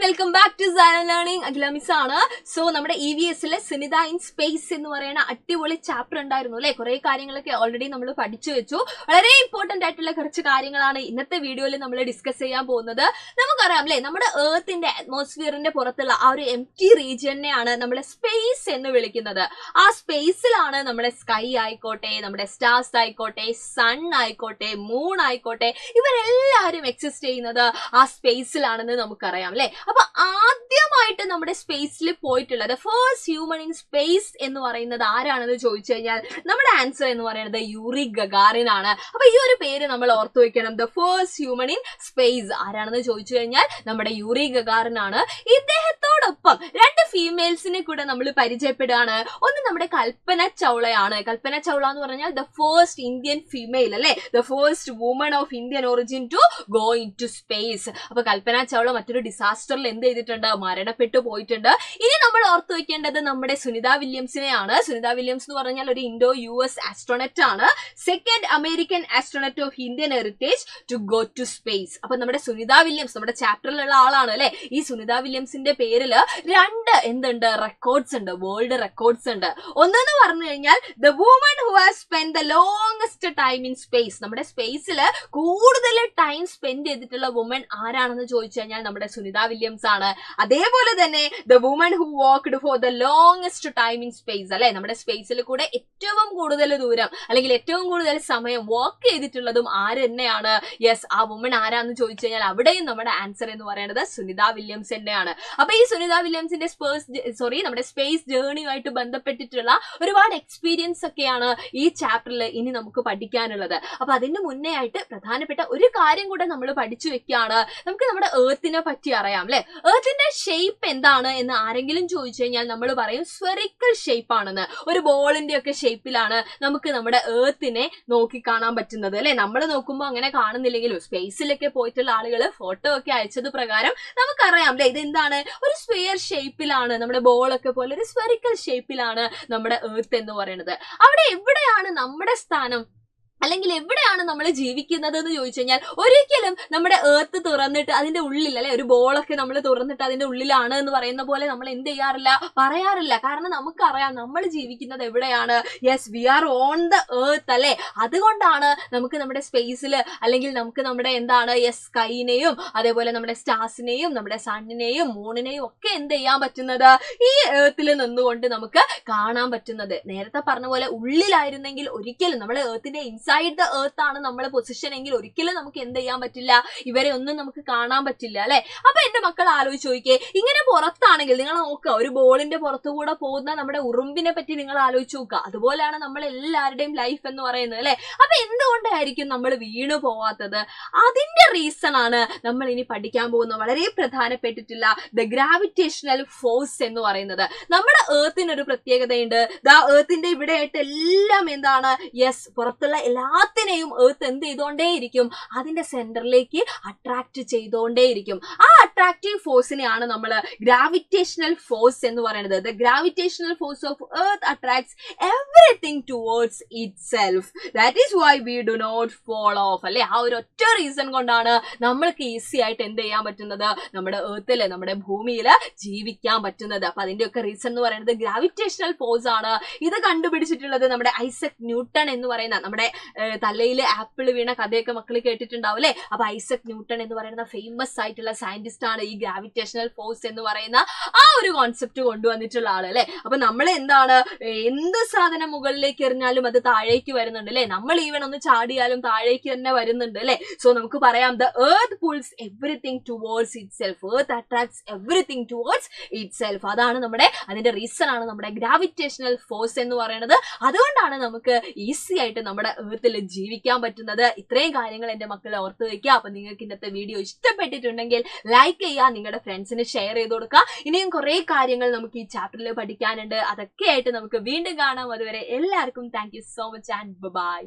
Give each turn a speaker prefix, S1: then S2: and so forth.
S1: Welcome back to silent learning. Akhila miss ആണ്. So നമ്മുടെ EVS-ലെ സുനിത ഇൻ സ്പേസ് എന്ന് പറയുന്ന അടിപൊളി ചാപ്റ്റർ ഉണ്ടായിരുന്നു അല്ലെ. കുറെ കാര്യങ്ങളൊക്കെ ഓൾറെഡി നമ്മൾ പഠിച്ചു വെച്ചു. വളരെ ഇമ്പോർട്ടന്റ് ആയിട്ടുള്ള കുറച്ച് കാര്യങ്ങളാണ് ഇന്നത്തെ വീഡിയോയിൽ നമ്മൾ ഡിസ്കസ് ചെയ്യാൻ പോകുന്നത്. നമുക്കറിയാം അല്ലെ, നമ്മുടെ എർത്തിന്റെ അറ്റ്മോസ്ഫിയറിന്റെ പുറത്തുള്ള ആ ഒരു എംപ്റ്റി റീജിയനെയാണ് നമ്മൾ സ്പേസ് എന്ന് വിളിക്കുന്നത്. ആ സ്പേസിലാണ് നമ്മുടെ സ്കൈ ആയിക്കോട്ടെ, നമ്മുടെ സ്റ്റാർസ് ആയിക്കോട്ടെ, സൺ ആയിക്കോട്ടെ, മൂൺ ആയിക്കോട്ടെ, ഇവരെല്ലാവരും എക്സിസ്റ്റ് ചെയ്യുന്നത് ആ സ്പേസിലാണെന്ന് നമുക്കറിയാം അല്ലെ. അപ്പൊ ആദ്യമായിട്ട് നമ്മുടെ സ്പേസിൽ പോയിട്ടുള്ളത് ഫസ്റ്റ് ഹ്യൂമൻ ഇൻ സ്പേസ് എന്ന് പറയുന്നത് ആരാണെന്ന് ചോദിച്ചു കഴിഞ്ഞാൽ നമ്മുടെ ആൻസർ എന്ന് പറയുന്നത് യൂറി ഗഗാറിൻ ആണ്. അപ്പൊ ഈ ഒരു പേര് നമ്മൾ ഓർത്തു വെക്കണം. The first human in space ആരാണെന്ന് ചോദിച്ചു കഴിഞ്ഞാൽ നമ്മുടെ യൂറി ഗഗാറിൻ ആണ്. ഇദ്ദേഹത്തോടൊപ്പം രണ്ട് ഫീമെയിൽസിനെ കൂടെ നമ്മൾ പരിചയപ്പെടുകയാണ്. ഒന്ന് നമ്മുടെ കൽപ്പന ചൗളയാണ്. കൽപ്പന ചൗള എന്ന് പറഞ്ഞാൽ ദ ഫസ്റ്റ് ഇന്ത്യൻ ഫീമെയിൽ അല്ലെ, the first woman of Indian origin to go into space. അപ്പൊ കൽപ്പന ചൗള മറ്റൊരു ഡിസാസ്റ്ററിൽ എന്ത് ചെയ്തിട്ടുണ്ട്, മരണപ്പെട്ടു പോയിട്ടുണ്ട്. ഇനി നമ്മൾ ഓർത്തു വെക്കേണ്ടത് നമ്മുടെ സുനിത വില്യംസിനെയാണ്. സുനിത വില്യംസ് എന്ന് പറഞ്ഞാൽ ഒരു ഇൻഡോ US ആസ്ട്രോണറ്റ് ആണ്. Second American astronaut of Indian heritage to go to space. അപ്പൊ നമ്മുടെ സുനിത വില്യംസ് നമ്മുടെ ചാപ്റ്ററിലുള്ള ആളാണ് അല്ലെ. ഈ സുനിത വില്യംസിന്റെ പേരില് രണ്ട് എന്തുണ്ട്, റെക്കോർഡ്സ് ഉണ്ട്, വേൾഡ് റെക്കോർഡ്സ് ഉണ്ട്. ഒന്നെന്ന് പറഞ്ഞു കഴിഞ്ഞാൽ the woman who has spend the longest time in space. നമ്മുടെ സ്പേസിൽ കൂടുതൽ ടൈം സ്പെൻഡ് ചെയ്തിട്ടുള്ള വുമൺ ആരാണെന്ന് ചോദിച്ചു കഴിഞ്ഞാൽ നമ്മുടെ സുനിത വില്യംസ് ആണ്. അതേപോലെ തന്നെ the woman who walked for the longest time in space അല്ലെ, നമ്മുടെ സ്പേസിൽ കൂടെ ഏറ്റവും കൂടുതൽ ദൂരം അല്ലെങ്കിൽ ഏറ്റവും കൂടുതൽ സമയം വാക്ക് ചെയ്തിട്ടുള്ളതും ആര് തന്നെയാണ്? യെസ്, ആ വുമൺ ആരാന്ന് ചോദിച്ചു കഴിഞ്ഞാൽ അവിടെയും നമ്മുടെ ആൻസർ എന്ന് പറയുന്നത് സുനിത വില്യംസ് തന്നെയാണ്. അപ്പൊ ഈ സുനിത വില്യംസിന്റെ നമ്മുടെ സ്പേസ് ജേർണിയുമായിട്ട് ബന്ധപ്പെട്ടിട്ടുള്ള ഒരുപാട് എക്സ്പീരിയൻസ് ഒക്കെയാണ് ഈ ചാപ്റ്ററിൽ ഇനി നമുക്ക് പഠിക്കാനുള്ളത്. അപ്പൊ അതിന് മുന്നേ ആയിട്ട് പ്രധാനപ്പെട്ട ഒരു കാര്യം കൂടെ നമ്മൾ പഠിച്ചു വെക്കുകയാണ്. നമുക്ക് നമ്മുടെ എർത്തിനെ പറ്റി അറിയാം അല്ലെ. എർത്തിന്റെ ഷേപ്പ് എന്താണ് എന്ന് ആരെങ്കിലും ചോദിച്ചു കഴിഞ്ഞാൽ നമ്മൾ പറയും സ്ഫെറിക്കൽ ഷേപ്പ് ആണെന്ന്. ഒരു ബോളിന്റെ ഒക്കെ ഷേപ്പിലാണ് നമുക്ക് നമ്മുടെ എർത്തിനെ നോക്കി കാണാൻ പറ്റുന്നത് അല്ലെ. നമ്മൾ നോക്കുമ്പോൾ അങ്ങനെ കാണുന്നില്ലെങ്കിലും സ്പേസിലൊക്കെ പോയിട്ടുള്ള ആളുകൾ ഫോട്ടോ ഒക്കെ അയച്ചത് പ്രകാരം നമുക്കറിയാം അല്ലെ, ഇതെന്താണ്, ഒരു സ്ഫിയർ ഷേപ്പിലാണ്, നമ്മുടെ ബോളൊക്കെ പോലെ ഒരു സ്ഫെറിക്കൽ ഷേപ്പിലാണ് നമ്മുടെ എർത്ത് എന്ന് പറയുന്നത്. അവിടെ എവിടെയാണ് നമ്മുടെ സ്ഥാനം, അല്ലെങ്കിൽ എവിടെയാണ് നമ്മൾ ജീവിക്കുന്നത് എന്ന് ചോദിച്ചു കഴിഞ്ഞാൽ ഒരിക്കലും നമ്മുടെ എർത്ത് തുറന്നിട്ട് അതിന്റെ ഉള്ളിൽ അല്ലെ, ഒരു ബോളൊക്കെ നമ്മൾ തുറന്നിട്ട് അതിന്റെ ഉള്ളിലാണ് എന്ന് പറയുന്ന പോലെ നമ്മൾ എന്ത് ചെയ്യാറില്ല, പറയാറില്ല. കാരണം നമുക്കറിയാം നമ്മൾ ജീവിക്കുന്നത് എവിടെയാണ്. Yes, we are on the earth അല്ലെ. അതുകൊണ്ടാണ് നമുക്ക് നമ്മുടെ സ്പേസിൽ അല്ലെങ്കിൽ നമുക്ക് നമ്മുടെ എന്താണ് സ്കൈനെയും അതേപോലെ നമ്മുടെ സ്റ്റാർസിനെയും നമ്മുടെ സണ്ണിനെയും മൂണിനെയും ഒക്കെ എന്ത് ചെയ്യാൻ പറ്റുന്നത്, ഈ എർത്തിൽ നിന്നുകൊണ്ട് നമുക്ക് കാണാൻ പറ്റുന്നത്. നേരത്തെ പറഞ്ഞ പോലെ ഉള്ളിലായിരുന്നെങ്കിൽ ഒരിക്കലും നമ്മുടെ എർത്തിന്റെ ഇൻസൈഡ് ദ എർത്ത് ആണ് നമ്മളെ പൊസിഷൻ എങ്കിൽ ഒരിക്കലും നമുക്ക് എന്ത് ചെയ്യാൻ പറ്റില്ല, ഇവരെ ഒന്നും നമുക്ക് കാണാൻ പറ്റില്ല അല്ലെ. അപ്പൊ എന്റെ മക്കൾ ആലോചിച്ച് നോക്കിയേ, ഇങ്ങനെ പുറത്താണെങ്കിൽ നിങ്ങൾ നോക്കുക, ഒരു ബോളിന്റെ പുറത്തുകൂടെ പോകുന്ന നമ്മുടെ ഉറുമ്പിനെ പറ്റി നിങ്ങൾ ആലോചിച്ച് നോക്കുക. അതുപോലെയാണ് നമ്മൾ എല്ലാവരുടെയും ലൈഫ് എന്ന് പറയുന്നത് അല്ലെ. അപ്പൊ എന്തുകൊണ്ടായിരിക്കും നമ്മൾ വീണു പോവാത്തത്? അതിന്റെ റീസൺ ആണ് നമ്മൾ ഇനി പഠിക്കാൻ പോകുന്ന വളരെ പ്രധാനപ്പെട്ടിട്ടുള്ള ദ ഗ്രാവിറ്റേഷണൽ ഫോഴ്സ് എന്ന് പറയുന്നത്. നമ്മുടെ എർത്തിനൊരു പ്രത്യേകതയുണ്ട്. എർത്തിന്റെ ഇവിടെ ആയിട്ട് എല്ലാം എന്താണ്, പുറത്തുള്ള എല്ലാത്തിനെയും എർത്ത് എന്ത് ചെയ്തോണ്ടേയിരിക്കും, അതിന്റെ സെന്ററിലേക്ക് അട്രാക്ട് ചെയ്തോണ്ടേയിരിക്കും. ആ അട്രാക്റ്റീവ് ഫോഴ്സിനെയാണ് നമ്മൾ ഗ്രാവിറ്റേഷണൽ ഫോഴ്സ് എന്ന് പറയുന്നത്. The gravitational force of earth attracts everything towards itself. That is why we do not fall off അല്ലെ. ആ ഒരു ഒറ്റ റീസൺ കൊണ്ടാണ് നമ്മൾക്ക് ഈസി ആയിട്ട് എന്ത് ചെയ്യാൻ പറ്റുന്നത്, നമ്മുടെ എർത്തിൽ നമ്മുടെ ഭൂമിയിൽ ജീവിക്കാൻ പറ്റുന്നത്. അപ്പൊ അതിന്റെയൊക്കെ റീസൺ എന്ന് പറയുന്നത് ഗ്രാവിറ്റേഷണൽ ഫോഴ്സ് ആണ്. ഇത് കണ്ടുപിടിച്ചിട്ടുള്ളത് നമ്മുടെ ഐസക് ന്യൂട്ടൺ എന്ന് പറയുന്ന, നമ്മുടെ തലയിൽ ആപ്പിൾ വീണ കഥയൊക്കെ മക്കൾ കേട്ടിട്ടുണ്ടാവും അല്ലെ. അപ്പൊ ഐസക് ന്യൂട്ടൺ എന്ന് പറയുന്ന ഫേമസ് ആയിട്ടുള്ള സയന്റിസ്റ്റ് ആണ് ഈ ഗ്രാവിറ്റേഷണൽ ഫോഴ്സ് എന്ന് പറയുന്ന ആ ഒരു കോൺസെപ്റ്റ് കൊണ്ടുവന്നിട്ടുള്ള ആള് അല്ലെ. അപ്പൊ നമ്മൾ എന്താണ്, എന്ത് സാധനം മുകളിലേക്ക് എറിഞ്ഞാലും അത് താഴേക്ക് വരുന്നുണ്ട് അല്ലെ. നമ്മൾ ഈവൻ ഒന്ന് ചാടിയാലും താഴേക്ക് തന്നെ വരുന്നുണ്ട് അല്ലെ. സോ നമുക്ക് പറയാം the earth pulls everything towards itself, earth attracts everything towards itself. അതാണ് അതിന്റെ റീസൺ ആണ് നമ്മുടെ ഗ്രാവിറ്റേഷണൽ ഫോഴ്സ് എന്ന് പറയുന്നത്. അതുകൊണ്ടാണ് നമുക്ക് ഈസി ആയിട്ട് നമ്മുടെ എർത്തിൽ ജീവിക്കാൻ പറ്റുന്നത്. ഇത്രയും കാര്യങ്ങൾ എന്റെ മക്കളെ ഓർത്ത് വെക്കുക. അപ്പൊ നിങ്ങൾക്ക് ഇന്നത്തെ വീഡിയോ ഇഷ്ടപ്പെട്ടിട്ടുണ്ടെങ്കിൽ ലൈക്ക് ചെയ്യുക, നിങ്ങളുടെ ഫ്രണ്ട്സിന് ഷെയർ ചെയ്ത് കൊടുക്കുക. ഇനിയും കുറെ കാര്യങ്ങൾ നമുക്ക് ഈ ചാപ്റ്ററിൽ പഠിക്കാനുണ്ട്. അതൊക്കെ ആയിട്ട് നമുക്ക് വീണ്ടും കാണാം. അതുവരെ എല്ലാവർക്കും thank you so much and by.